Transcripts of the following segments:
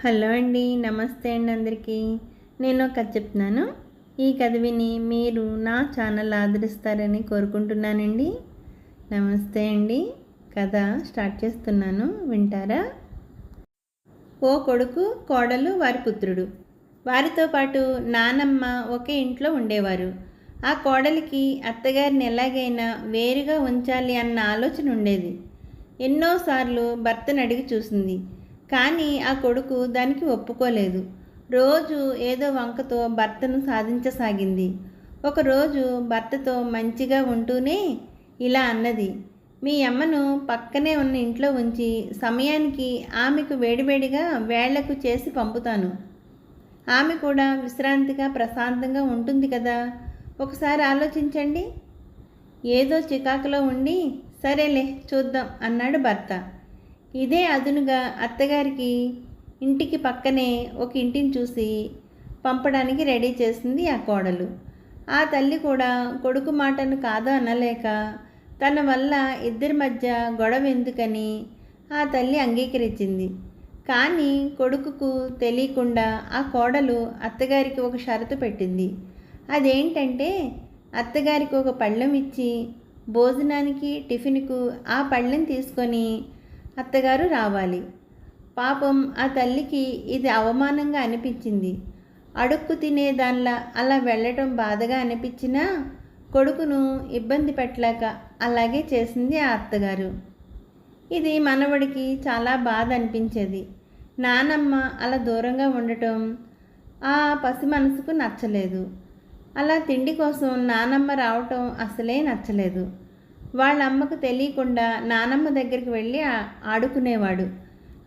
Hello అండి, నమస్తే అండి అందరికీ. నేను ఒక కథ చెప్తున్నాను. ఈ కథ విని మీరు నా ఛానల్ ఆదరిస్తారని కోరుకుంటున్నానండి. నమస్తే అండి. కథ స్టార్ట్ చేస్తున్నాను, వింటారా? ఓ కొడుకు, కోడలు, వారి పుత్రుడు. వారితో పాటు నానమ్మ ఒకే ఇంట్లో ఉండేవారు. ఆ కోడలికి అత్తగారిని ఎలాగైనా వేరుగా ఉంచాలి అన్న ఆలోచన ఉండేది. ఎన్నోసార్లు భర్తను అడిగి చూసింది. కానీ ఆ కొడుకు దానికి ఒప్పుకోలేదు. రోజు ఏదో వంకతో భర్తను సాధించసాగింది. ఒకరోజు భర్తతో మంచిగా ఉంటూనే ఇలా అన్నది, మీ అమ్మను పక్కనే ఉన్న ఇంట్లో ఉంచి సమయానికి ఆమెకు వేడివేడిగా వేళ్లకు చేసి పంపుతాను. ఆమె కూడా విశ్రాంతిగా ప్రశాంతంగా ఉంటుంది కదా, ఒకసారి ఆలోచించండి. ఏదో చికాకులో ఉండి సరేలే చూద్దాం అన్నాడు భర్త. ఇదే అదునుగా అత్తగారికి ఇంటికి పక్కనే ఒక ఇంటిని చూసి పంపడానికి రెడీ చేసింది ఆ కోడలు. ఆ తల్లి కూడా కొడుకు మాటను కాదు అనలేక తన వల్ల ఇద్దరి మధ్య గొడవ ఎందుకని ఆ తల్లి అంగీకరించింది. కానీ కొడుకుకు తెలియకుండా ఆ కోడలు అత్తగారికి ఒక షరతు పెట్టింది. అదేంటంటే అత్తగారికి ఒక పళ్ళెం ఇచ్చి భోజనానికి టిఫిన్కు ఆ పళ్ళెం తీసుకొని అత్తగారు రావాలి. పాపం ఆ తల్లికి ఇది అవమానంగా అనిపించింది. అడుక్కు తినేదానిలా అలా వెళ్ళటం బాధగా అనిపించినా కొడుకును ఇబ్బంది పెట్టలేక అలాగే చేసింది ఆ అత్తగారు. ఇది మనవడికి చాలా బాధ అనిపించేది. నానమ్మ అలా దూరంగా ఉండటం ఆ పసి మనసుకు నచ్చలేదు. అలా తిండి కోసం నానమ్మ రావటం అసలే నచ్చలేదు. వాళ్ళ అమ్మకు తెలియకుండా నానమ్మ దగ్గరికి వెళ్ళి ఆడుకునేవాడు.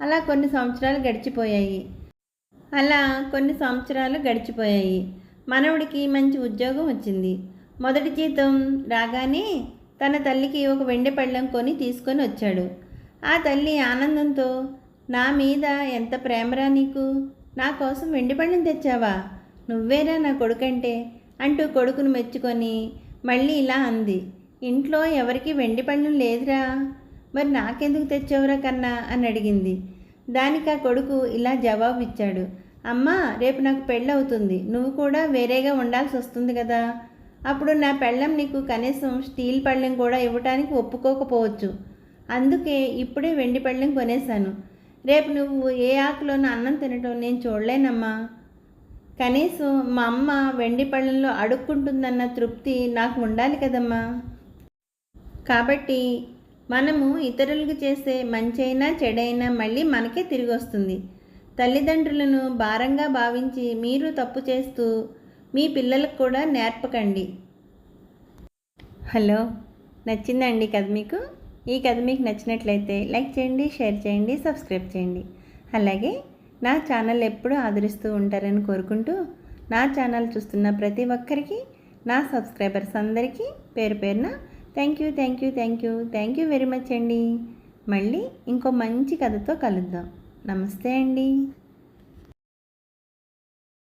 అలా కొన్ని సంవత్సరాలు గడిచిపోయాయి. మనవడికి మంచి ఉద్యోగం వచ్చింది. మొదటి జీతం రాగానే తన తల్లికి ఒక వెండి పళ్ళెం కొని తీసుకొని వచ్చాడు. ఆ తల్లి ఆనందంతో, నా మీద ఎంత ప్రేమరా నీకు, నా కోసం వెండి పళ్ళెం తెచ్చావా, నువ్వేరా నా కొడుకంటే అంటూ కొడుకును మెచ్చుకొని మళ్ళీ ఇలా అంది, ఇంట్లో ఎవరికి వెండి పళ్ళెం లేదురా, మరి నాకెందుకు తెచ్చావురా కన్నా అని అడిగింది. దానికి ఆ కొడుకు ఇలా జవాబు ఇచ్చాడు, అమ్మా రేపు నాకు పెళ్ళవుతుంది, నువ్వు కూడా వేరేగా ఉండాల్సి వస్తుంది కదా, అప్పుడు నా పెళ్ళం నీకు కనీసం స్టీల్ పళ్ళెం కూడా ఇవ్వటానికి ఒప్పుకోకపోవచ్చు. అందుకే ఇప్పుడే వెండి పళ్ళెం కొనేశాను. రేపు నువ్వు ఏ ఆకులోనూ అన్నం తినటం నేను చూడలేనమ్మా. కనీసం మా అమ్మ వెండి పళ్ళెంలో అడుక్కుంటుందన్న తృప్తి నాకు ఉండాలి కదమ్మా. కాబట్టి మనము ఇతరులకు చేసే మంచైనా చెడైనా మళ్ళీ మనకే తిరిగి వస్తుంది. తల్లిదండ్రులను భారంగా భావించి మీరు తప్పు చేస్తూ మీ పిల్లలకు కూడా నేర్పకండి. హలో, నచ్చిందండి కథ మీకు? ఈ కథ మీకు నచ్చినట్లయితే లైక్ చేయండి, షేర్ చేయండి, సబ్స్క్రైబ్ చేయండి. అలాగే నా ఛానల్ ఎప్పుడూ ఆదరిస్తూ ఉంటారని కోరుకుంటూ, నా ఛానల్ చూస్తున్న ప్రతి ఒక్కరికి, నా సబ్స్క్రైబర్స్ అందరికీ పేరు పేరున థ్యాంక్ యూ వెరీ మచ్ అండి. మళ్ళీ ఇంకో మంచి కథతో కలుద్దాం. నమస్తే అండి.